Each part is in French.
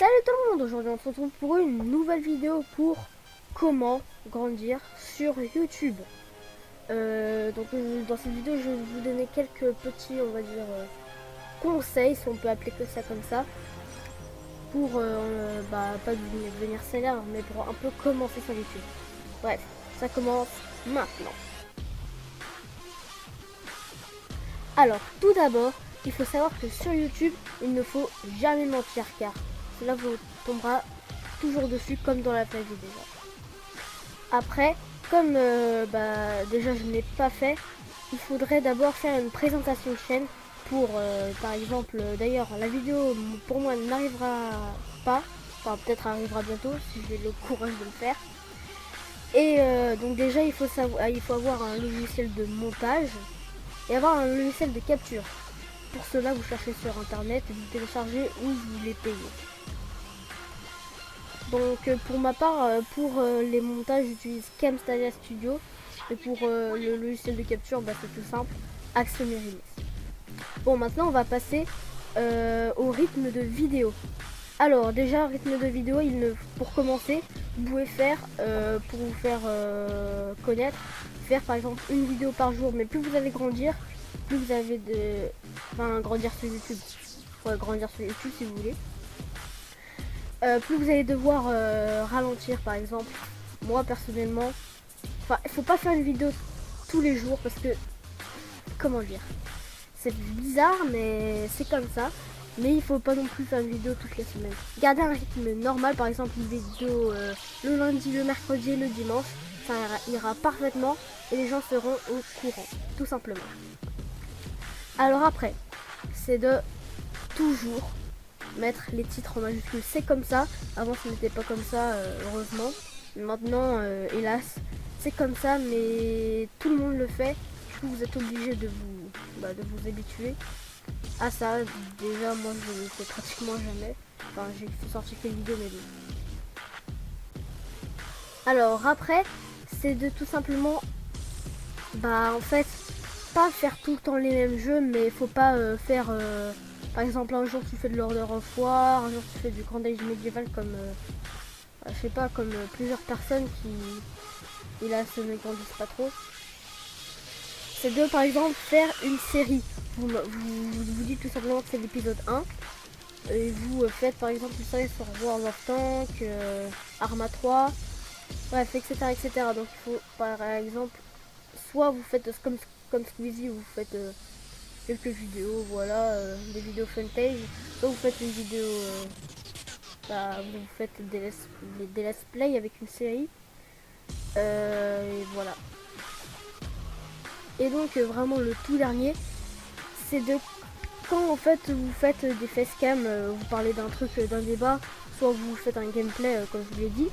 Salut tout le monde, aujourd'hui on se retrouve pour une nouvelle vidéo pour comment grandir sur YouTube. Dans cette vidéo je vais vous donner quelques petits, on va dire, conseils, si on peut appeler que ça comme ça, pour pas devenir célèbre, mais pour un peu commencer sur YouTube. Bref, ça commence maintenant. Alors, tout d'abord, il faut savoir que sur YouTube, il ne faut jamais mentir car cela vous tombera toujours dessus comme dans la vraie vie déjà. Après, comme déjà je ne l'ai pas fait, il faudrait d'abord faire une présentation de chaîne pour, par exemple, d'ailleurs la vidéo pour moi n'arrivera pas, enfin peut-être arrivera bientôt si j'ai le courage de le faire. Et donc déjà il faut avoir un logiciel de montage et avoir un logiciel de capture. Pour cela, vous cherchez sur internet et vous téléchargez ou vous les payez. Donc pour ma part, pour les montages, j'utilise Camtasia Studio. Et pour le logiciel de capture, c'est tout simple, Action Remix. Bon, maintenant on va passer au rythme de vidéo. Alors déjà, rythme de vidéo, pour commencer, vous pouvez faire, pour vous faire connaître, faire par exemple une vidéo par jour. Mais plus vous allez grandir, plus vous avez grandir sur YouTube. Ouais, grandir sur YouTube si vous voulez. Plus vous allez devoir ralentir par exemple. Moi personnellement, il faut pas faire une vidéo tous les jours parce que, comment dire, c'est bizarre mais c'est comme ça. Mais il faut pas non plus faire une vidéo toutes les semaines. Gardez un rythme normal, par exemple une vidéo le lundi, le mercredi et le dimanche. Ça ira parfaitement et les gens seront au courant, tout simplement. Alors après, c'est de toujours mettre les titres en majuscule. C'est comme ça. Avant, ce n'était pas comme ça, heureusement. Maintenant, hélas, c'est comme ça, mais tout le monde le fait. Du coup, vous êtes obligé de vous habituer à ça. Déjà, moi, je le fais pratiquement jamais. Enfin, j'ai sorti quelques vidéos, mais bon. Alors après, c'est de tout simplement, en fait, pas faire tout le temps les mêmes jeux, mais faut pas faire par exemple un jour tu fais de l'Order of War, un jour tu fais du Grand Age médiéval comme je sais pas, comme plusieurs personnes qui hélas ne grandissent pas trop. C'est de par exemple faire une série. Vous dites tout simplement que c'est l'épisode 1 et vous faites par exemple une série sur World of Tanks, Arma 3, bref, etc. Donc il faut par exemple, soit vous faites comme Squeezie, vous faites quelques vidéos, voilà, des vidéos funtage, soit vous faites une vidéo, vous faites des let's play avec une série, et voilà. Et donc vraiment le tout dernier, c'est de quand en fait vous faites des facecam, vous parlez d'un truc, d'un débat, soit vous faites un gameplay comme je vous l'ai dit,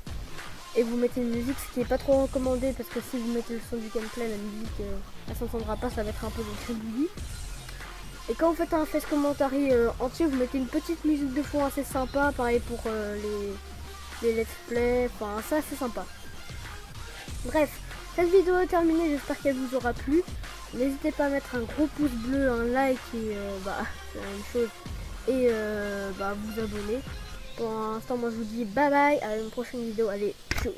et vous mettez une musique, ce qui n'est pas trop recommandé parce que si vous mettez le son du gameplay, la musique elle s'entendra pas, ça va être un peu de tribouillis. Et quand vous faites un face commentary entier, vous mettez une petite musique de fond assez sympa, pareil pour les let's play, enfin ça c'est sympa. Bref, cette vidéo est terminée, j'espère qu'elle vous aura plu. N'hésitez pas à mettre un gros pouce bleu, un like et c'est la même chose. Et vous abonner. Pour l'instant moi je vous dis bye bye, à une prochaine vidéo, allez, tchuss.